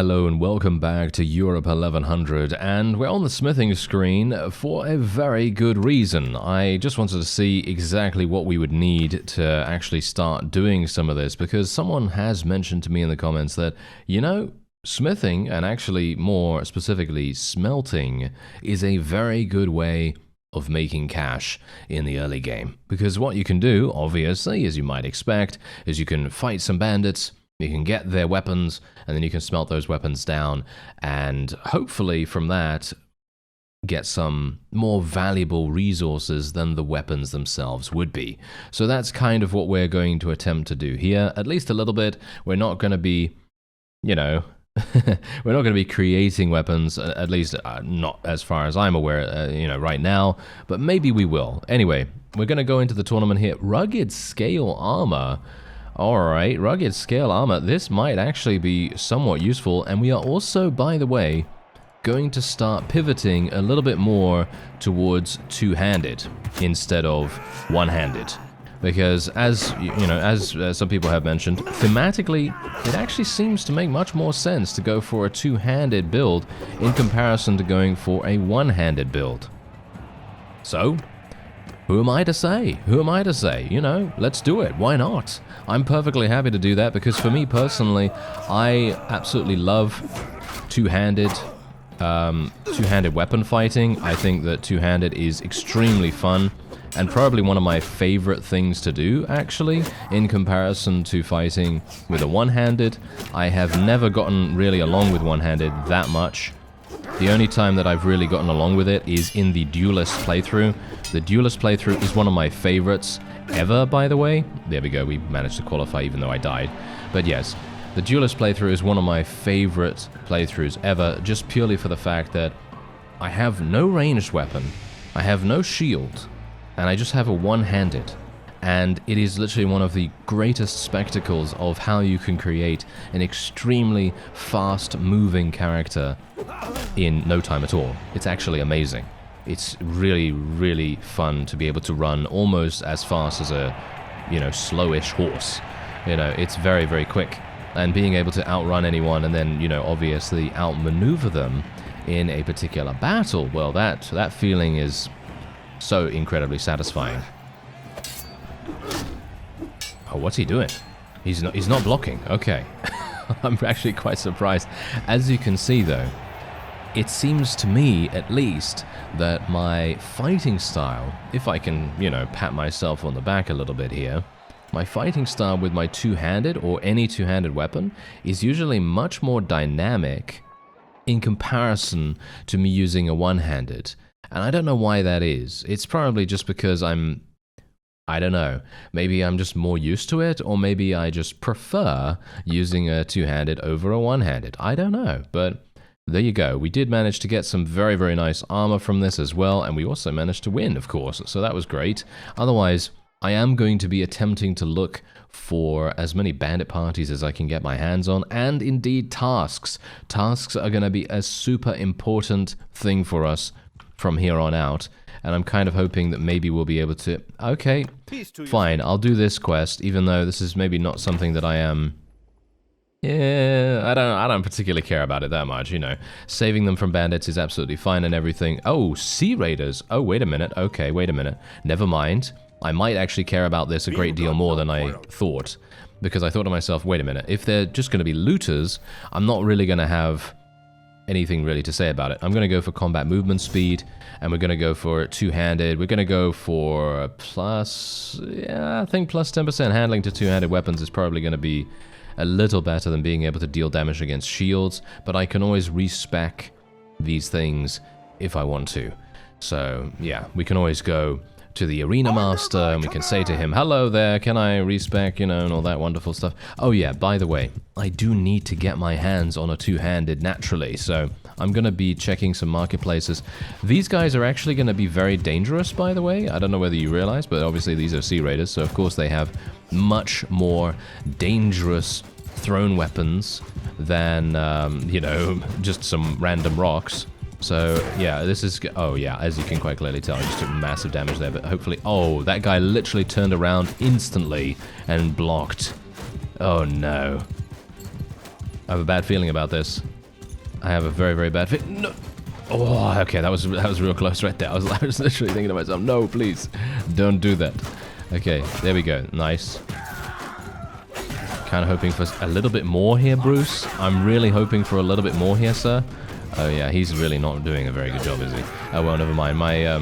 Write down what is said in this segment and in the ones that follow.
Hello and welcome back to Europe 1100, and we're on the smithing screen for a very good reason. I just wanted to see exactly what we would need to actually start doing some of this, because someone has mentioned to me in the comments that, you know, smithing, and actually more specifically smelting, is a very good way of making cash in the early game. Because what you can do, obviously, as you might expect, is you can fight some bandits, you can get their weapons, and then you can smelt those weapons down, and hopefully from that get some more valuable resources than the weapons themselves would be. So that's kind of what we're going to attempt to do here, at least a little bit. We're not going to be, you know, we're not going to be creating weapons, at least not as far as I'm aware, you know, right now, but maybe we will. Anyway, we're going to go into the tournament here. Rugged scale armor. Alright, rugged scale armor. This might actually be somewhat useful, and we are also, by the way, going to start pivoting a little bit more towards two-handed instead of one-handed. Because as, you know, as some people have mentioned, thematically, it actually seems to make much more sense to go for a two-handed build in comparison to going for a one-handed build. So, who am I to say? Who am I to say? You know, let's do it. Why not? I'm perfectly happy to do that, because for me personally, I absolutely love two-handed weapon fighting. I think that two-handed is extremely fun, and probably one of my favorite things to do, actually, in comparison to fighting with a one-handed. I have never gotten really along with one-handed that much. The only time that I've really gotten along with it is in the Duelist playthrough. The Duelist playthrough is one of my favorites ever, by the way. There we go, we managed to qualify even though I died. But yes, the Duelist playthrough is one of my favorite playthroughs ever, just purely for the fact that I have no ranged weapon, I have no shield, and I just have a one-handed. And it is literally one of the greatest spectacles of how you can create an extremely fast-moving character in no time at all. It's actually amazing. It's really, really fun to be able to run almost as fast as a, you know, slowish horse. You know, it's very, very quick. And being able to outrun anyone and then, you know, obviously outmaneuver them in a particular battle, well, that feeling is so incredibly satisfying. Oh, what's he doing? He's not blocking. Okay. I'm actually quite surprised. As you can see, though, it seems to me, at least, that my fighting style, if I can, you know, pat myself on the back a little bit here, my fighting style with my two-handed or any two-handed weapon is usually much more dynamic in comparison to me using a one-handed. And I don't know why that is. It's probably just because I don't know, maybe I'm just more used to it, or maybe I just prefer using a two-handed over a one-handed. I don't know, but there you go. We did manage to get some very, very nice armor from this as well, and we also managed to win, of course, so that was great. Otherwise, I am going to be attempting to look for as many bandit parties as I can get my hands on, and indeed tasks. Tasks are going to be a super important thing for us from here on out. And I'm kind of hoping that maybe we'll be able to... Okay, fine, I'll do this quest, even though this is maybe not something that I am... Yeah, I don't particularly care about it that much, you know. Saving them from bandits is absolutely fine and everything. Oh, Sea Raiders. Oh, wait a minute. Okay, wait a minute. Never mind. I might actually care about this a great deal more than I thought. Because I thought to myself, wait a minute, if they're just going to be looters, I'm not really going to have anything really to say about it. I'm going to go for combat movement speed, and we're going to go for two-handed. We're going to go for plus, yeah, I think plus 10% handling to two-handed weapons is probably going to be a little better than being able to deal damage against shields, but I can always respec these things if I want to. So, yeah, we can always go to the Arena Master, and we can say to him, hello there, can I respec, you know, and all that wonderful stuff. Oh yeah, by the way, I do need to get my hands on a two-handed naturally, so I'm going to be checking some marketplaces. These guys are actually going to be very dangerous, by the way. I don't know whether you realize, but obviously these are Sea Raiders, so of course they have much more dangerous thrown weapons than, you know, just some random rocks. So, yeah, this is... Oh, yeah, as you can quite clearly tell, I just took massive damage there, but hopefully... Oh, that guy literally turned around instantly and blocked. Oh, no. I have a bad feeling about this. I have a very, very bad feeling. No. Oh, okay, that was real close right there. I was literally thinking to myself, no, please, don't do that. Okay, there we go. Nice. Kind of hoping for a little bit more here, Bruce. I'm really hoping for a little bit more here, sir. Oh yeah, he's really not doing a very good job, is he? Oh well, never mind. My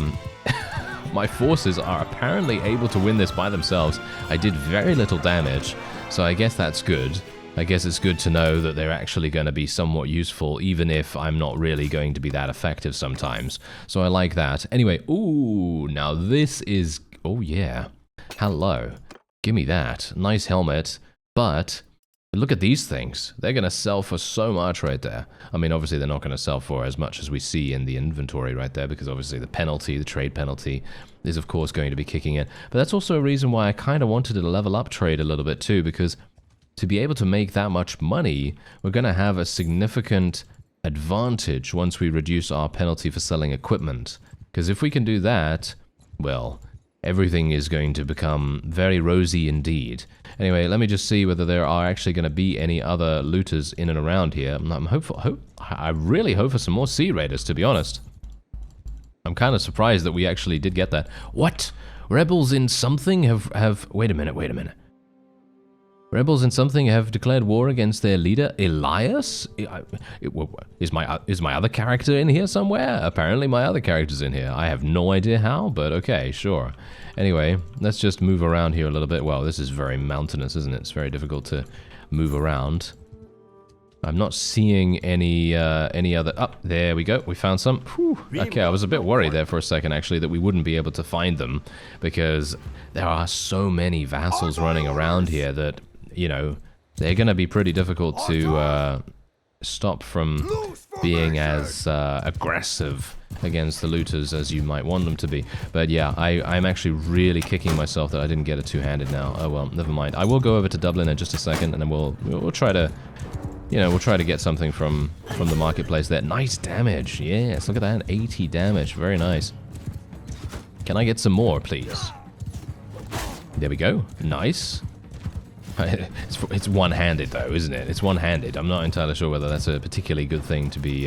my forces are apparently able to win this by themselves. I did very little damage, so I guess that's good. I guess it's good to know that they're actually going to be somewhat useful, even if I'm not really going to be that effective sometimes. So I like that. Anyway, ooh, now this is... Oh yeah. Hello. Give me that. Nice helmet. But look at these things. They're going to sell for so much right there. I mean, obviously, they're not going to sell for as much as we see in the inventory right there, because obviously the penalty, the trade penalty, is of course going to be kicking in. But that's also a reason why I kind of wanted to level up trade a little bit too, because to be able to make that much money, we're going to have a significant advantage once we reduce our penalty for selling equipment. Because if we can do that, well, everything is going to become very rosy indeed. Anyway, let me just see whether there are actually going to be any other looters in and around here. I'm hopeful. I really hope for some more Sea Raiders, to be honest. I'm kind of surprised that we actually did get that. What? Rebels in something have... Wait a minute. Rebels in something have declared war against their leader, Elias? Is my other character in here somewhere? Apparently my other character's in here. I have no idea how, but okay, sure. Anyway, let's just move around here a little bit. Well, this is very mountainous, isn't it? It's very difficult to move around. I'm not seeing any other... Oh, there we go. We found some. Whew. Okay, I was a bit worried there for a second, actually, that we wouldn't be able to find them, because there are so many vassals running around here that, you know, they're going to be pretty difficult to stop from being as aggressive against the looters as you might want them to be. But yeah, I'm actually really kicking myself that I didn't get a two-handed now. Oh well, never mind. I will go over to Dublin in just a second, and then we'll try to... You know, we'll try to get something from the marketplace there. Nice damage. Yes, look at that. 80 damage. Very nice. Can I get some more, please? There we go. Nice. It's one-handed, though, isn't it? It's one-handed. I'm not entirely sure whether that's a particularly good thing to be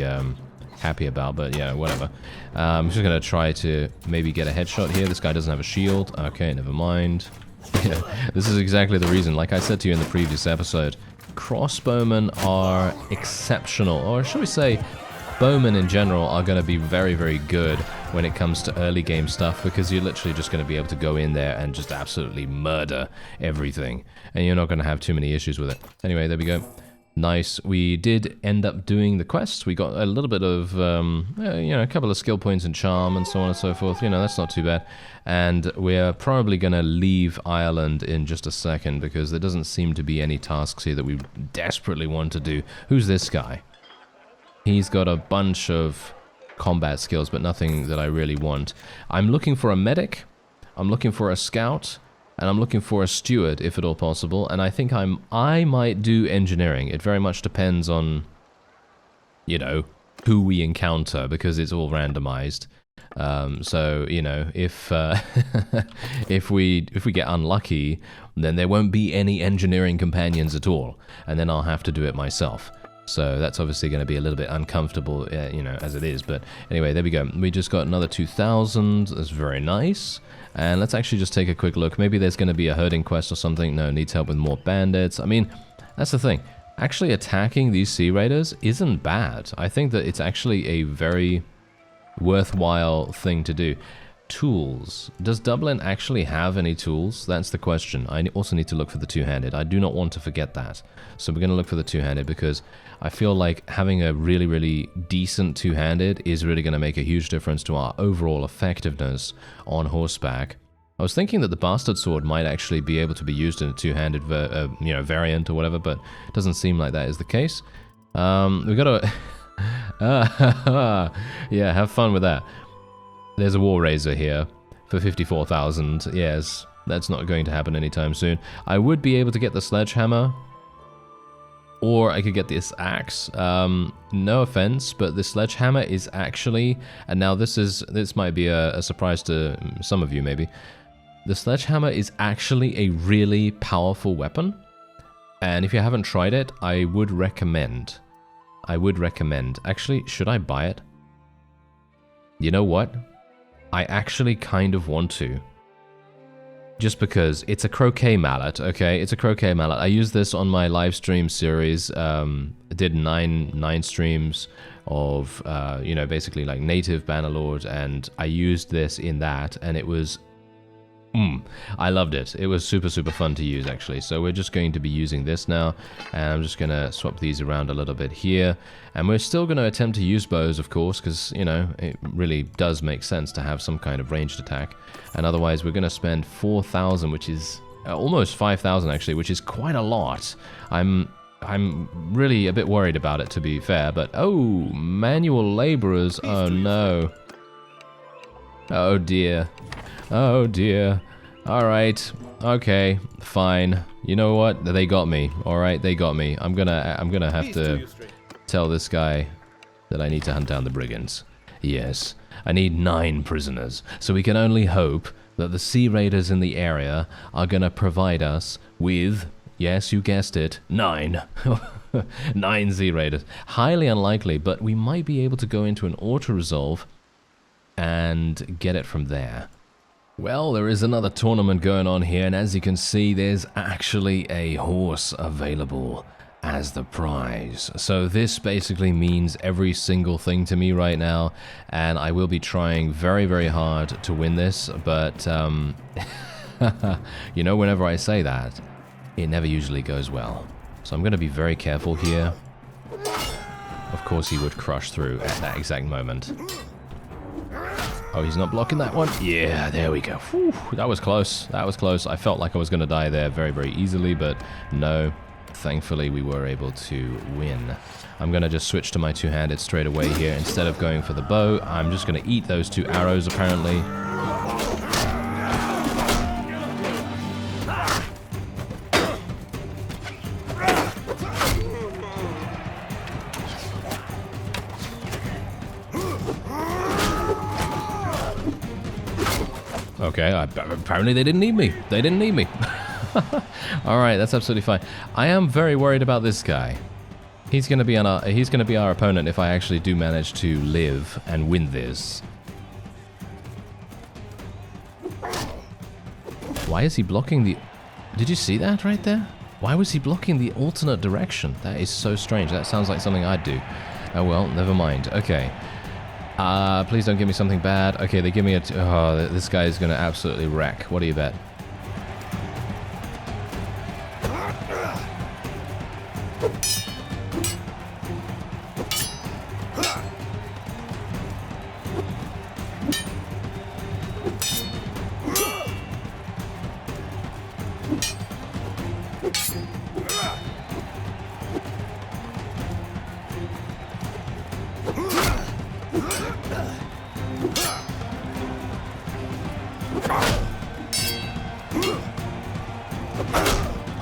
happy about, but yeah, whatever. I'm just going to try to maybe get a headshot here. This guy doesn't have a shield. Okay, never mind. This is exactly the reason. Like I said to you in the previous episode, crossbowmen are exceptional, or should we say bowmen in general are going to be very, very good when it comes to early game stuff, because you're literally just going to be able to go in there and just absolutely murder everything, and you're not going to have too many issues with it. Anyway, there we go. Nice. We did end up doing the quests. We got a little bit of, you know, a couple of skill points in charm and so on and so forth. You know, that's not too bad. And we're probably going to leave Ireland in just a second, because there doesn't seem to be any tasks here that we desperately want to do. Who's this guy? He's got a bunch of combat skills, but nothing that I really want. I'm looking for a medic. I'm looking for a scout. And I'm looking for a steward, if at all possible, and I think I might do engineering. It very much depends on, you know, who we encounter, because it's all randomized. So, you know, if if we get unlucky, then there won't be any engineering companions at all, and then I'll have to do it myself. So that's obviously going to be a little bit uncomfortable, you know, as it is. But anyway, there we go. We just got another 2,000. That's very nice. And let's actually just take a quick look. Maybe there's going to be a herding quest or something. No, needs help with more bandits. I mean, that's the thing. Actually attacking these Sea Raiders isn't bad. I think that it's actually a very worthwhile thing to do. Tools. Does Dublin actually have any tools? That's the question. I also need to look for the two-handed. I do not want to forget that. So we're going to look for the two-handed, because I feel like having a really, really decent two-handed is really going to make a huge difference to our overall effectiveness on horseback. I was thinking that the Bastard Sword might actually be able to be used in a two-handed you know, variant or whatever, but it doesn't seem like that is the case. We've got to... yeah, have fun with that. There's a War Razor here for 54,000. Yes, that's not going to happen anytime soon. I would be able to get the Sledgehammer, or I could get this axe. No offense, but the Sledgehammer is actually, and now this might be a surprise to some of you maybe, the Sledgehammer is actually a really powerful weapon. And if you haven't tried it, I would recommend. Actually, should I buy it? You know what? I actually kind of want to. Just because it's a croquet mallet, okay? It's a croquet mallet. I used this on my live stream series. I did nine streams of, you know, basically like native Bannerlord, and I used this in that, and it was... I loved it. It was super, super fun to use, actually. So we're just going to be using this now, and I'm just going to swap these around a little bit here. And we're still going to attempt to use bows, of course, because, you know, it really does make sense to have some kind of ranged attack. And otherwise, we're going to spend 4,000, which is almost 5,000, actually, which is quite a lot. I'm really a bit worried about it, to be fair. But, oh, manual laborers. Oh, no. Oh, dear. Oh dear. Alright. Okay. Fine. You know what? They got me. Alright, they got me. I'm gonna have to tell this guy that I need to hunt down the brigands. Yes. I need 9 prisoners. So we can only hope that the Sea Raiders in the area are gonna provide us with, yes, you guessed it, 9. 9 Sea Raiders. Highly unlikely, but we might be able to go into an auto-resolve and get it from there. Well, there is another tournament going on here, and as you can see, there's actually a horse available as the prize. So this basically means every single thing to me right now, and I will be trying very, very hard to win this, but, you know, whenever I say that, it never usually goes well. So I'm going to be very careful here. Of course he would crush through at that exact moment. Oh, he's not blocking that one. Yeah, there we go. Whew, that was close. That was close. I felt like I was going to die there very, very easily, but no. Thankfully, we were able to win. I'm going to just switch to my two-handed straight away here. Instead of going for the bow, I'm just going to eat those 2 arrows, apparently. Okay, apparently they didn't need me. They didn't need me. Alright, that's absolutely fine. I am very worried about this guy. He's gonna be our opponent if I actually do manage to live and win this. Why is he blocking the... Did you see that right there? Why was he blocking the alternate direction? That is so strange. That sounds like something I'd do. Oh well, never mind. Okay. Please don't give me something bad. Okay, they give me a... Oh, this guy is going to absolutely wreck. What do you bet?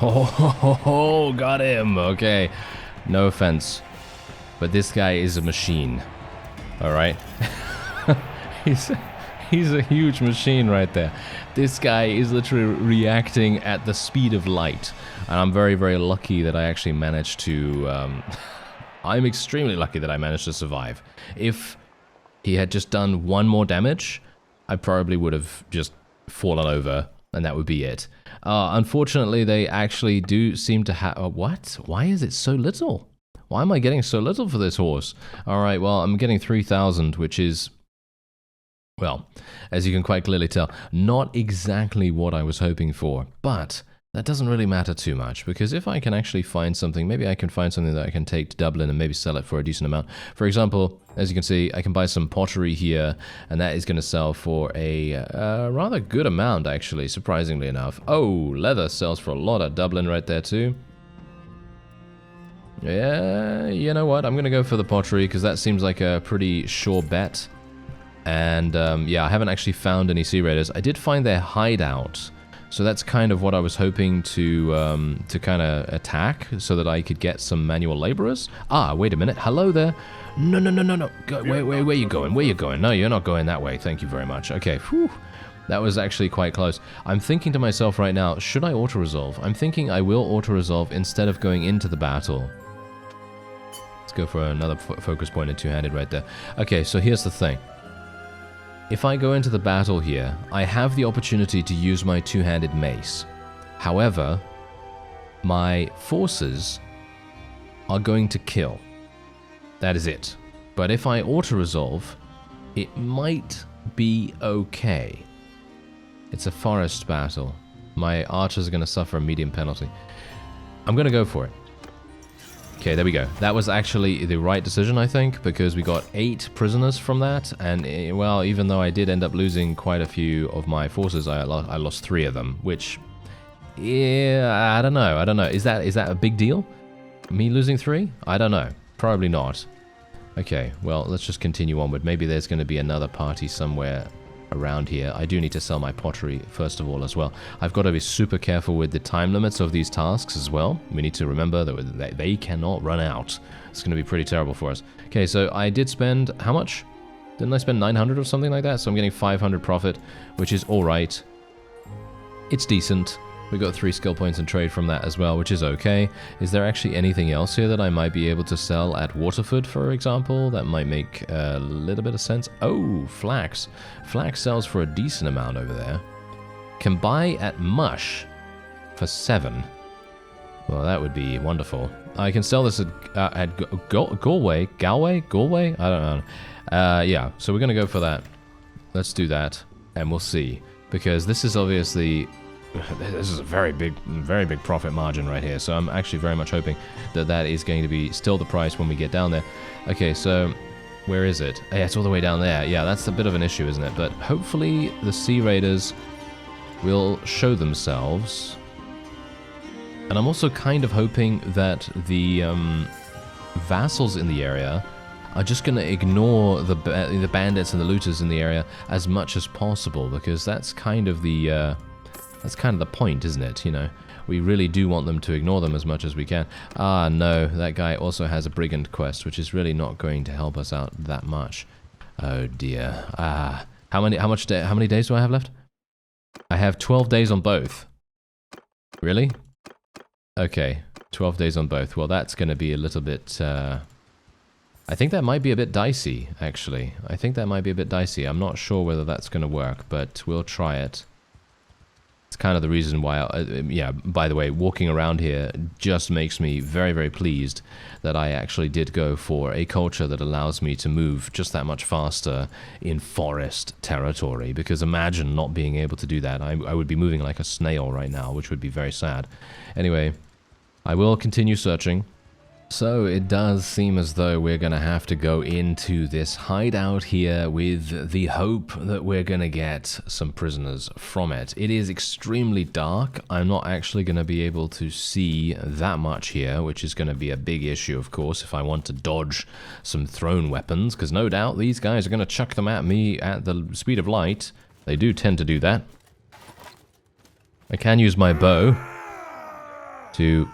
Oh, got him. Okay. No offense. But this guy is a machine. Alright? He's a huge machine right there. This guy is literally reacting at the speed of light. And I'm very, very lucky that I actually managed to... I'm extremely lucky that I managed to survive. If he had just done 1 more damage, I probably would have just fallen over, and that would be it. Unfortunately, they actually do seem to have... what? Why is it so little? Why am I getting so little for this horse? Alright, well, I'm getting 3,000, which is... well, as you can quite clearly tell, not exactly what I was hoping for. But that doesn't really matter too much, because if I can actually find something, maybe I can find something that I can take to Dublin and maybe sell it for a decent amount. For example, as you can see, I can buy some pottery here, and that is going to sell for a rather good amount, actually, surprisingly enough. Oh, leather sells for a lot at Dublin right there, too. Yeah, you know what? I'm going to go for the pottery, because that seems like a pretty sure bet. And, yeah, I haven't actually found any Sea Raiders. I did find their hideout. So that's kind of what I was hoping to kind of attack, so that I could get some manual laborers. Ah, wait a minute. Hello there. No. Go, where you going? Where you going? No, you're not going that way. Thank you very much. Okay, whew. That was actually quite close. I'm thinking to myself right now, should I auto-resolve? I'm thinking I will auto-resolve instead of going into the battle. Let's go for another focus point and two-handed right there. Okay, so here's the thing. If I go into the battle here, I have the opportunity to use my two-handed mace. However, my forces are going to kill. That is it. But if I auto-resolve, it might be okay. It's a forest battle. My archers are going to suffer a medium penalty. I'm going to go for it. Okay, there we go. That was actually the right decision, I think, because we got 8 prisoners from that, and, well, even though I did end up losing quite a few of my forces, I lost 3 of them, which, yeah, I don't know. Is that a big deal? Me losing 3? I don't know. Probably not. Okay, well, let's just continue onward. Maybe there's going to be another party somewhere around here. I do need to sell my pottery first of all as well. I've got to be super careful with the time limits of these tasks as well. We need to remember that they cannot run out. It's going to be pretty terrible for us. Okay, so I did spend, how much? Didn't I spend 900 or something like that? So I'm getting 500 profit, which is alright. It's decent. We got 3 skill points in trade from that as well, which is okay. Is there actually anything else here that I might be able to sell at Waterford, for example? That might make a little bit of sense. Oh, flax. Flax sells for a decent amount over there. Can buy at Mush for 7. Well, that would be wonderful. I can sell this at Galway? Galway? Galway? I don't know. Yeah, so we're going to go for that. Let's do that, and we'll see. Because this is obviously... This is a very big profit margin right here, so I'm actually very much hoping that that is going to be still the price when we get down there. Okay, so where is it? Yeah, it's all the way down there. Yeah, that's a bit of an issue, isn't it? But hopefully the Sea Raiders will show themselves. And I'm also kind of hoping that the vassals in the area are just going to ignore the bandits and the looters in the area as much as possible, because that's kind of the... That's kind of the point, isn't it? You know, we really do want them to ignore them as much as we can. Ah, no, that guy also has a brigand quest, which is really not going to help us out that much. Oh dear. Ah, how many days do I have left? I have 12 days on both. Really? Okay, 12 days on both. Well, that's going to be a little bit. I think that might be a bit dicey, actually. I think that might be a bit dicey. I'm not sure whether that's going to work, but we'll try it. It's kind of the reason why, yeah, by the way, walking around here just makes me very, very pleased that I actually did go for a culture that allows me to move just that much faster in forest territory, because imagine not being able to do that. I would be moving like a snail right now, which would be very sad. Anyway, I will continue searching. So it does seem as though we're going to have to go into this hideout here with the hope that we're going to get some prisoners from it. It is extremely dark. I'm not actually going to be able to see that much here, which is going to be a big issue, of course, if I want to dodge some thrown weapons, because no doubt these guys are going to chuck them at me at the speed of light. They do tend to do that. I can use my bow to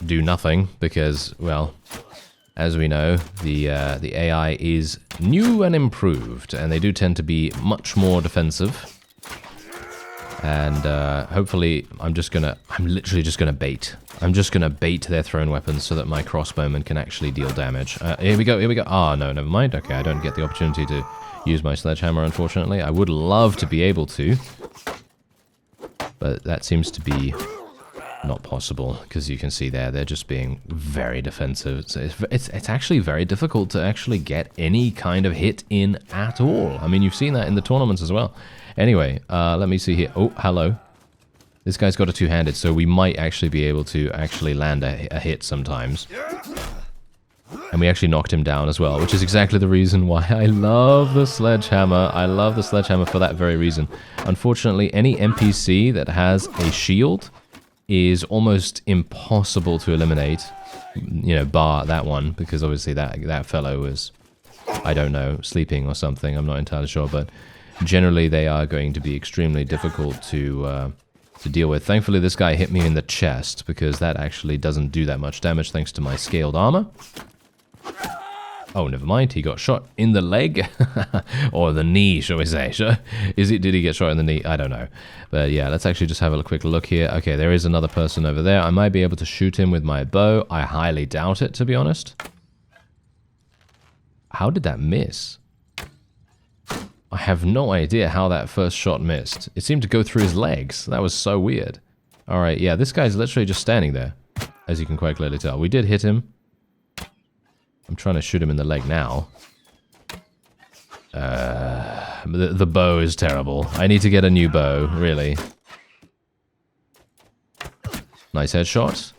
do nothing because, well, as we know, the AI is new and improved, and they do tend to be much more defensive. And hopefully, I'm literally just gonna bait. I'm just gonna bait their thrown weapons so that my crossbowmen can actually deal damage. Here we go. Ah, no, never mind. Okay, I don't get the opportunity to use my sledgehammer, unfortunately. I would love to be able to, but that seems to be not possible, because you can see they're just being very defensive. So it's actually very difficult to actually get any kind of hit in at all. I mean, you've seen that in the tournaments as well. Anyway, let me see here. Oh, hello. This guy's got a two-handed, so we might actually be able to actually land a hit sometimes. And we actually knocked him down as well, which is exactly the reason why I love the sledgehammer. I love the sledgehammer for that very reason. Unfortunately, any NPC that has a shield is almost impossible to eliminate, you know, bar that one, because obviously that fellow was, I don't know, sleeping or something. I'm not entirely sure, but generally they are going to be extremely difficult to deal with. Thankfully, this guy hit me in the chest, because that actually doesn't do that much damage thanks to my scaled armor. Oh, never mind. He got shot in the leg. Or the knee, shall we say. Did he get shot in the knee? I don't know. But yeah, let's actually just have a quick look here. Okay, there is another person over there. I might be able to shoot him with my bow. I highly doubt it, to be honest. How did that miss? I have no idea how that first shot missed. It seemed to go through his legs. That was so weird. Alright, yeah, this guy's literally just standing there, as you can quite clearly tell. We did hit him. I'm trying to shoot him in the leg now. The bow is terrible. I need to get a new bow, really. Nice headshot.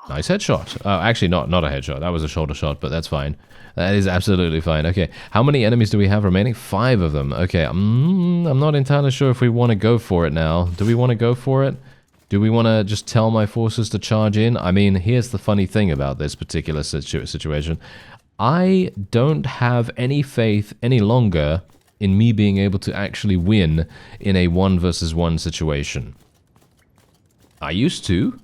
Nice headshot. Oh, actually, not a headshot. That was a shoulder shot, but that's fine. That is absolutely fine. Okay, how many enemies do we have remaining? 5 of them. Okay, I'm not entirely sure if we want to go for it now. Do we want to go for it? Do we want to just tell my forces to charge in? I mean, here's the funny thing about this particular situation. I don't have any faith any longer in me being able to actually win in a 1 versus 1 situation. I used to.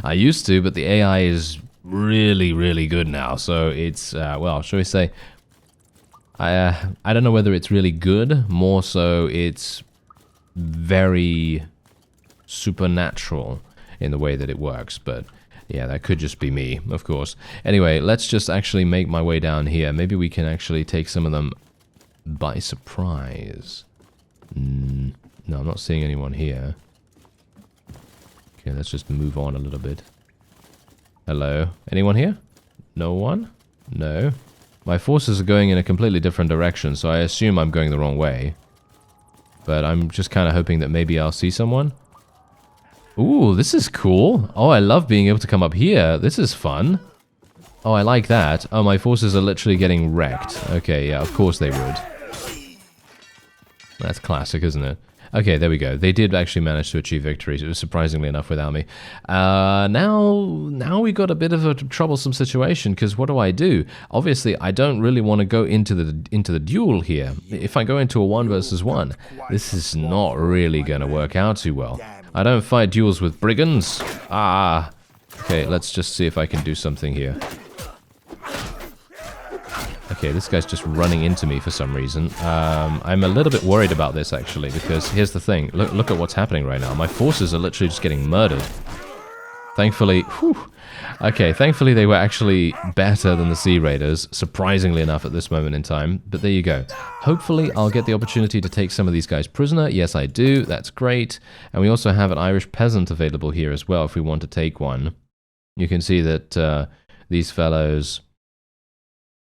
I used to, but the AI is really, really good now. So it's, well, shall we say, I don't know whether it's really good. More so, it's very supernatural in the way that it works. But yeah, that could just be me, of course. Anyway, let's just actually make my way down here. Maybe we can actually take some of them by surprise. No, I'm not seeing anyone here. Okay, let's just move on a little bit. Hello? Anyone here? No one? No. My forces are going in a completely different direction, so I assume I'm going the wrong way. But I'm just kind of hoping that maybe I'll see someone. Ooh, this is cool. Oh, I love being able to come up here. This is fun. Oh, I like that. Oh, my forces are literally getting wrecked. Okay, yeah, of course they would. That's classic, isn't it? Okay, there we go. They did actually manage to achieve victories. It was surprisingly enough without me. Now we got a bit of a troublesome situation, because what do? Obviously, I don't really want to go into the duel here. If I go into a 1 versus 1, this is not really going to work out too well. I don't fight duels with brigands. Ah. Okay, let's just see if I can do something here. Okay, this guy's just running into me for some reason. I'm a little bit worried about this, actually, because here's the thing. Look at what's happening right now. My forces are literally just getting murdered. Thankfully, okay, thankfully they were actually better than the Sea Raiders, surprisingly enough at this moment in time. But there you go. Hopefully, I'll get the opportunity to take some of these guys prisoner. Yes, I do. That's great. And we also have an Irish peasant available here as well if we want to take one. You can see that these fellows,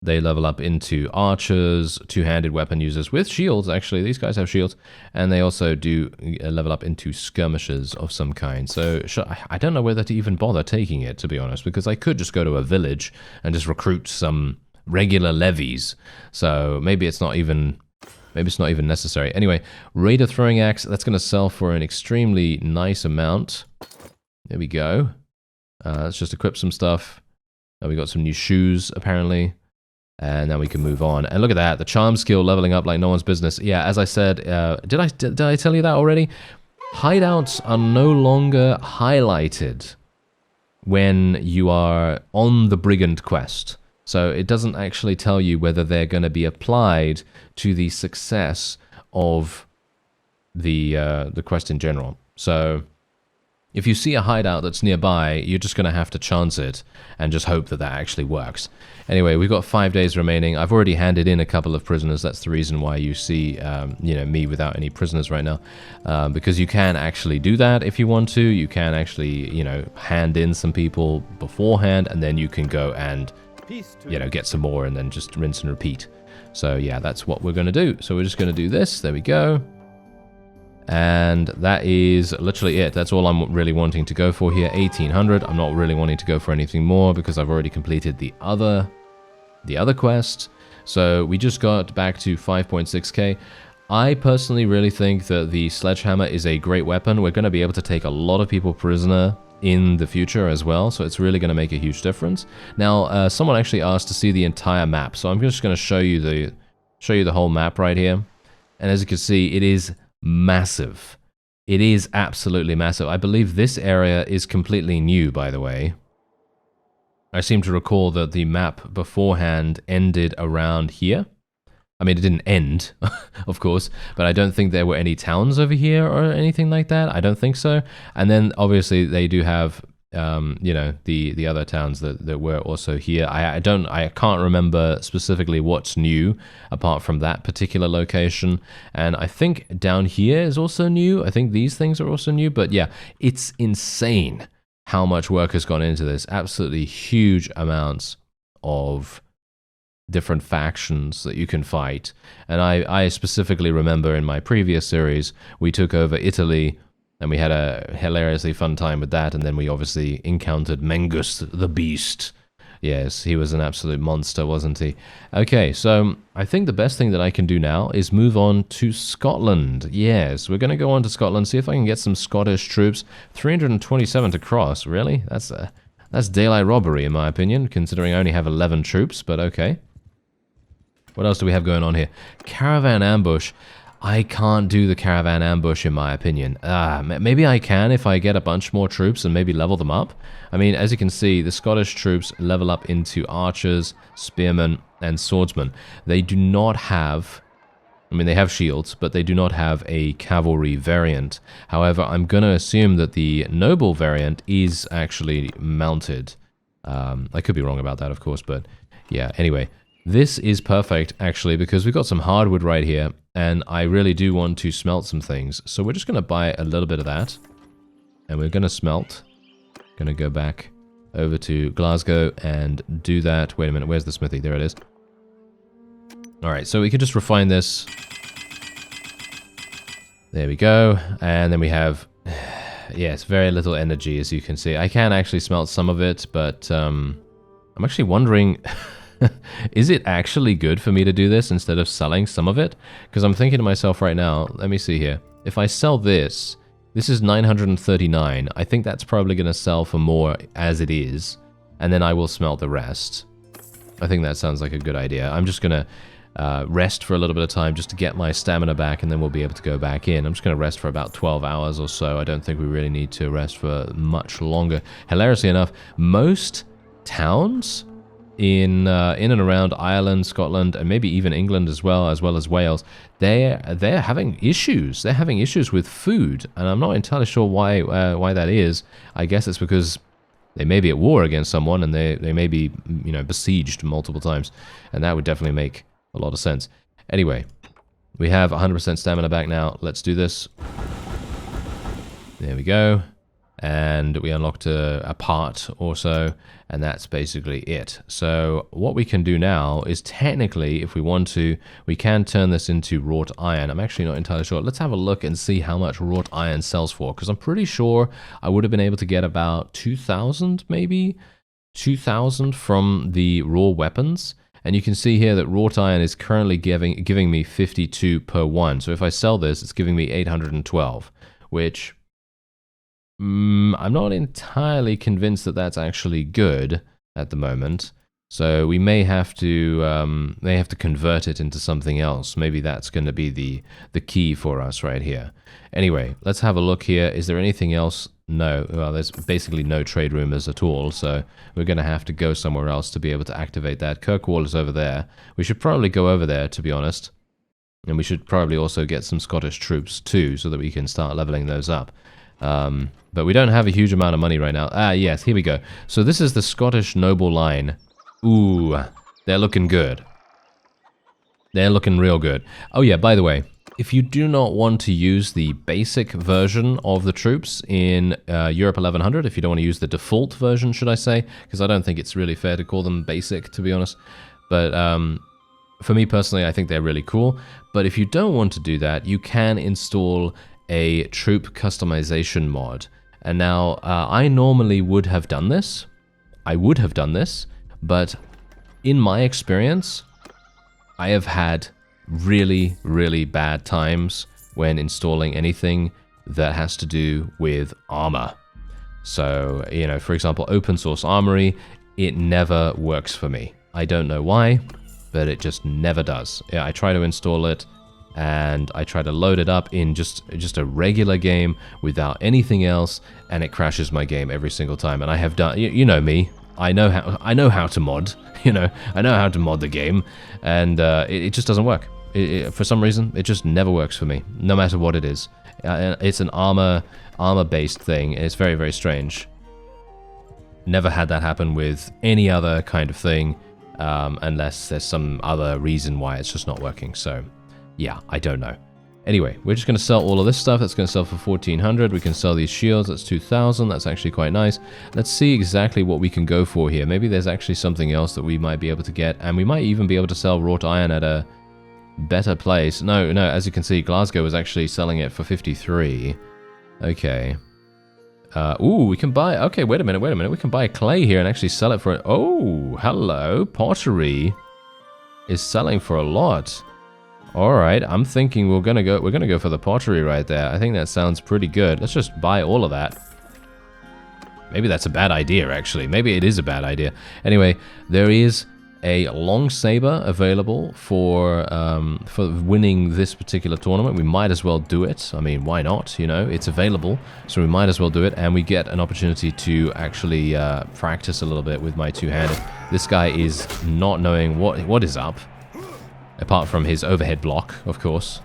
they level up into archers, two-handed weapon users with shields, actually. These guys have shields. And they also do level up into skirmishers of some kind. So I don't know whether to even bother taking it, to be honest, because I could just go to a village and just recruit some regular levies. So maybe it's not even necessary. Anyway, Raider Throwing Axe, that's going to sell for an extremely nice amount. There we go. Let's just equip some stuff. We got some new shoes, apparently. And now we can move on. And look at that, the charm skill leveling up like no one's business. Yeah, as I said, did I tell you that already? Hideouts are no longer highlighted when you are on the Brigand quest. So it doesn't actually tell you whether they're going to be applied to the success of the quest in general. So if you see a hideout that's nearby, you're just going to have to chance it and just hope that that actually works. Anyway, we've got 5 days remaining. I've already handed in a couple of prisoners. That's the reason why you see, me without any prisoners right now. Because you can actually do that if you want to. You can actually, hand in some people beforehand, and then you can go and, get some more and then just rinse and repeat. So yeah, that's what we're going to do. So we're just going to do this. There we go. And that is literally it. That's all I'm really wanting to go for here. 1800. I'm not really wanting to go for anything more because I've already completed the other quest. So we just got back to 5.6k. I personally really think that the sledgehammer is a great weapon. We're going to be able to take a lot of people prisoner in the future as well, so it's really going to make a huge difference. Now, someone actually asked to see the entire map, so I'm just going to show you the whole map right here. And as you can see, it is massive. It is absolutely massive. I believe this area is completely new, by the way. I seem to recall that the map beforehand ended around here. I mean, it didn't end, of course, but I don't think there were any towns over here or anything like that. I don't think so. And then, obviously, they do have, you know, the other towns that were also here. I can't remember specifically what's new apart from that particular location. And I think down here is also new. I think these things are also new. But yeah, it's insane how much work has gone into this. Absolutely huge amounts of different factions that you can fight. And I specifically remember in my previous series, we took over Italy and we had a hilariously fun time with that. And then we obviously encountered Mengus the Beast. Yes, he was an absolute monster, wasn't he? Okay, so I think the best thing that I can do now is move on to Scotland. Yes, we're going to go on to Scotland, see if I can get some Scottish troops. 327 to cross, really? That's daylight robbery, in my opinion, considering I only have 11 troops, but okay. What else do we have going on here? Caravan ambush. I can't do the caravan ambush, in my opinion. Maybe I can if I get a bunch more troops and maybe level them up. I mean, as you can see, the Scottish troops level up into archers, spearmen, and swordsmen. They do not have... I mean, they have shields, but they do not have a cavalry variant. However, I'm going to assume that the noble variant is actually mounted. I could be wrong about that, of course, but yeah, anyway. This is perfect, actually, because we've got some hardwood right here, and I really do want to smelt some things. So we're just going to buy a little bit of that, and we're going to smelt. Going to go back over to Glasgow and do that. Wait a minute, where's the smithy? There it is. Alright, so we can just refine this. There we go. And then we have, yes, very little energy, as you can see. I can actually smelt some of it, but I'm actually wondering... is it actually good for me to do this instead of selling some of it? Because I'm thinking to myself right now, let me see here. If I sell this, this is 939. I think that's probably going to sell for more as it is. And then I will smelt the rest. I think that sounds like a good idea. I'm just going to rest for a little bit of time just to get my stamina back, and then we'll be able to go back in. I'm just going to rest for about 12 hours or so. I don't think we really need to rest for much longer. Hilariously enough, most towns... in and around Ireland, Scotland, and maybe even England as well as Wales, they're having issues. They're having issues with food, and I'm not entirely sure why that is. I guess it's because they may be at war against someone, and they may be, you know, besieged multiple times, and that would definitely make a lot of sense. Anyway, we have 100% stamina back now. Let's do this. There we go. And we unlocked a part or so, and that's basically it. So what we can do now is technically, if we want to, we can turn this into wrought iron. I'm actually not entirely sure. Let's have a look and see how much wrought iron sells for, because I'm pretty sure I would have been able to get about 2,000 maybe? 2,000 from the raw weapons. And you can see here that wrought iron is currently giving me 52 per one. So if I sell this, it's giving me 812, which... I'm not entirely convinced that that's actually good at the moment, so we may have to convert it into something else. Maybe that's going to be the key for us right here. Anyway, let's have a look here. Is there anything else? No. Well, there's basically no trade rumors at all, so we're going to have to go somewhere else to be able to activate that. Kirkwall is over there. We should probably go over there, to be honest, and we should probably also get some Scottish troops too, so that we can start leveling those up. But we don't have a huge amount of money right now. Yes, here we go. So this is the Scottish noble line. Ooh, they're looking good. They're looking real good. Oh yeah, by the way, if you do not want to use the basic version of the troops in Europe 1100, if you don't want to use the default version, should I say, because I don't think it's really fair to call them basic, to be honest. But for me personally, I think they're really cool. But if you don't want to do that, you can install a troop customization mod. And now, I normally would have done this. I would have done this, but in my experience, I have had really, really bad times when installing anything that has to do with armor. So, you know, for example, open source armory, it never works for me. I don't know why, but it just never does. Yeah, I try to install it, and I try to load it up in just a regular game without anything else, and it crashes my game every single time. And I have done, you know me, I know how to mod, you know, I know how to mod the game, and it just doesn't work. For some reason, it just never works for me, no matter what it is. It's an armor-based thing, and it's very, very strange. Never had that happen with any other kind of thing, unless there's some other reason why it's just not working. So, yeah, I don't know. Anyway, we're just going to sell all of this stuff. That's going to sell for 1,400. We can sell these shields. That's 2,000. That's actually quite nice. Let's see exactly what we can go for here. Maybe there's actually something else that we might be able to get, and we might even be able to sell wrought iron at a better place. No, as you can see, Glasgow is actually selling it for 53. Okay. Ooh, we can buy... Okay, wait a minute. We can buy clay here and actually sell it for... Oh, hello. Pottery is selling for a lot. All right, I'm thinking we're gonna go for the pottery right there. I think that sounds pretty good. Let's just buy all of that. Maybe that's a bad idea, actually. Maybe it is a bad idea. Anyway, there is a long saber available for winning this particular tournament. We might as well do it. I mean, why not? You know, it's available, so we might as well do it. And we get an opportunity to actually practice a little bit with my two-handed. This guy is not knowing what is up. Apart from his overhead block, of course.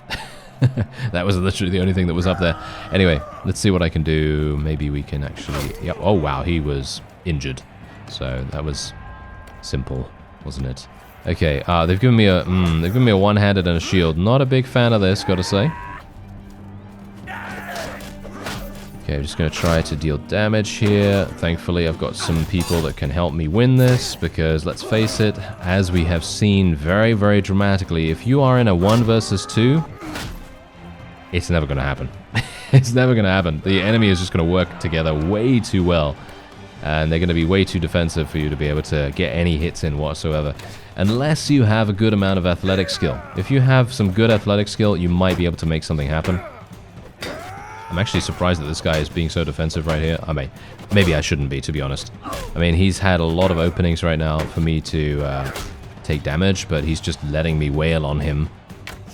That was literally the only thing that was up there. Anyway, let's see what I can do. Maybe we can actually... Yep. Oh, wow, he was injured. So that was simple, wasn't it? Okay, they've given me a one-handed and a shield. Not a big fan of this, gotta say. Okay, I'm just going to try to deal damage here. Thankfully, I've got some people that can help me win this, because let's face it, as we have seen very, very dramatically, if you are in a 1 versus 2, it's never going to happen. It's never going to happen. The enemy is just going to work together way too well, and they're going to be way too defensive for you to be able to get any hits in whatsoever, unless you have a good amount of athletic skill. If you have some good athletic skill, you might be able to make something happen. I'm actually surprised that this guy is being so defensive right here. I mean, maybe I shouldn't be, to be honest. I mean, he's had a lot of openings right now for me to take damage, but he's just letting me wail on him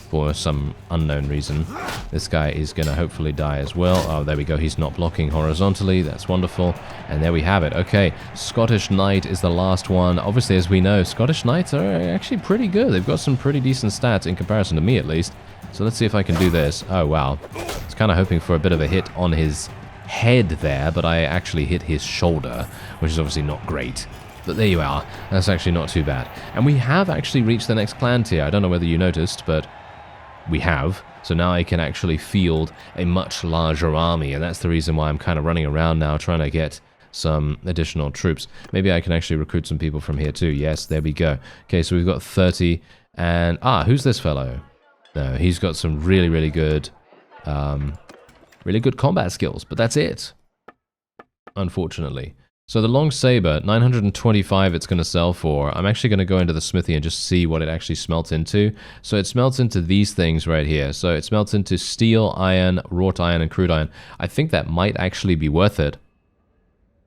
for some unknown reason. This guy is going to hopefully die as well. Oh, there we go. He's not blocking horizontally. That's wonderful. And there we have it. Okay, Scottish Knight is the last one. Obviously, as we know, Scottish Knights are actually pretty good. They've got some pretty decent stats in comparison to me, at least. So let's see if I can do this. Oh, wow. I was kind of hoping for a bit of a hit on his head there, but I actually hit his shoulder, which is obviously not great. But there you are. That's actually not too bad. And we have actually reached the next clan tier. I don't know whether you noticed, but we have. So now I can actually field a much larger army, and that's the reason why I'm kind of running around now trying to get some additional troops. Maybe I can actually recruit some people from here too. Yes, there we go. Okay, so we've got 30, and... who's this fellow? No, he's got some really, really good combat skills, but that's it, unfortunately. So the long saber, 925 it's going to sell for. I'm actually going to go into the smithy and just see what it actually smelts into. So it smelts into these things right here. So it smelts into steel, iron, wrought iron, and crude iron. I think that might actually be worth it.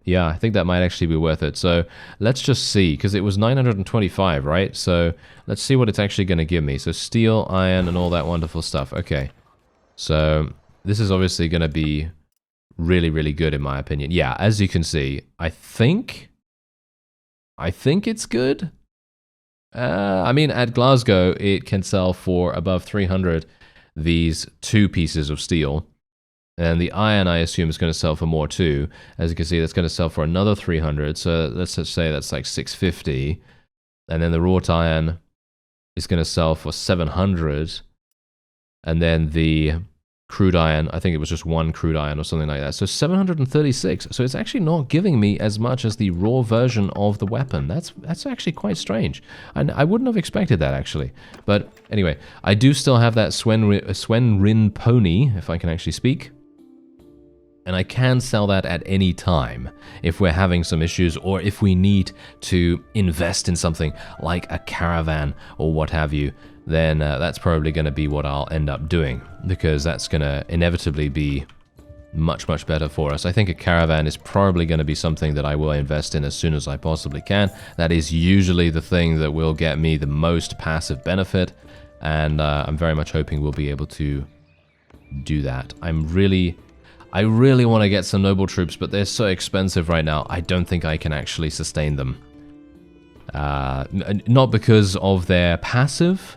Yeah, I think that might actually be worth it. So let's just see, because it was 925, right? So let's see what it's actually going to give me. So steel, iron, and all that wonderful stuff. Okay. So this is obviously going to be really, really good in my opinion. Yeah, as you can see, I think it's good. I mean, at Glasgow, it can sell for above 300 these 2 pieces of steel. And the iron, I assume, is going to sell for more too. As you can see, that's going to sell for another 300. So let's just say that's like 650. And then the wrought iron is going to sell for 700. And then the crude iron, I think it was just 1 crude iron or something like that. So 736. So it's actually not giving me as much as the raw version of the weapon. That's actually quite strange. And I wouldn't have expected that, actually. But anyway, I do still have that Swenrin pony, if I can actually speak. And I can sell that at any time if we're having some issues, or if we need to invest in something like a caravan or what have you. Then that's probably going to be what I'll end up doing, because that's going to inevitably be much, much better for us. I think a caravan is probably going to be something that I will invest in as soon as I possibly can. That is usually the thing that will get me the most passive benefit, and I'm very much hoping we'll be able to do that. I really want to get some noble troops, but they're so expensive right now. I don't think I can actually sustain them. Not because of their passive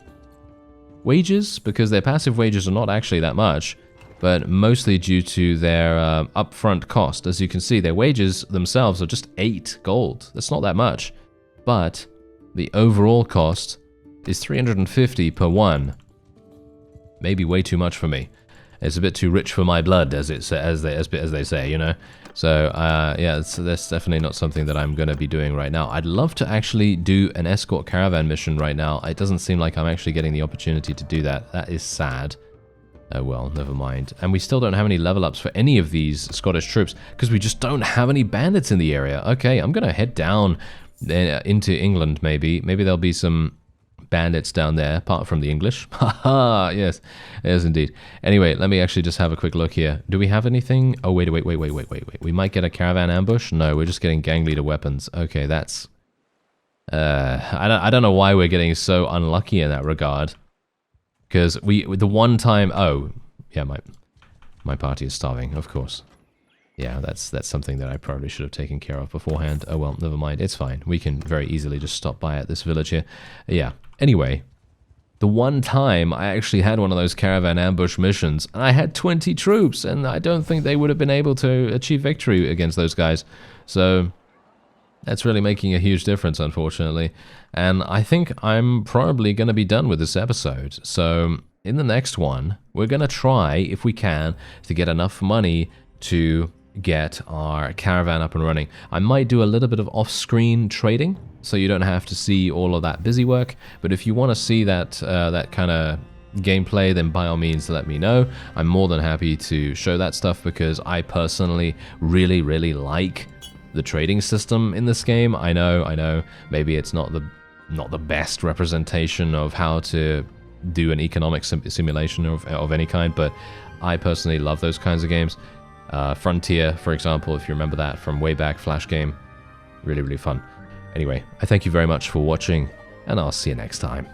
wages, because their passive wages are not actually that much, but mostly due to their upfront cost. As you can see, their wages themselves are just 8 gold. That's not that much, but the overall cost is 350 per one. Maybe way too much for me. It's a bit too rich for my blood, as they say, you know. So yeah, that's definitely not something that I'm going to be doing right now. I'd love to actually do an escort caravan mission right now. It doesn't seem like I'm actually getting the opportunity to do that. That is sad. Oh well, never mind. And we still don't have any level ups for any of these Scottish troops because we just don't have any bandits in the area. Okay, I'm going to head down into England maybe. Maybe there'll be some bandits down there, apart from the English. Haha, yes. Yes, indeed. Anyway, let me actually just have a quick look here. Do we have anything? Oh, wait. We might get a caravan ambush? No, we're just getting gang leader weapons. Okay, that's... I don't know why we're getting so unlucky in that regard. Because the one time... Oh, yeah, my party is starving, of course. Yeah, that's something that I probably should have taken care of beforehand. Oh well, never mind, it's fine. We can very easily just stop by at this village here. Yeah, anyway, the one time I actually had one of those caravan ambush missions, and I had 20 troops, and I don't think they would have been able to achieve victory against those guys. So, that's really making a huge difference, unfortunately. And I think I'm probably going to be done with this episode. So, in the next one, we're going to try, if we can, to get enough money to get our caravan up and running. I might do a little bit of off-screen trading, so you don't have to see all of that busy work, but if you want to see that that kind of gameplay, then by all means let me know. I'm more than happy to show that stuff because I personally really like the trading system in this game. I know, maybe it's not the best representation of how to do an economic simulation of any kind, but I personally love those kinds of games. Frontier, for example, if you remember that from way back, Flash game. Really fun. Anyway, I thank you very much for watching, and I'll see you next time.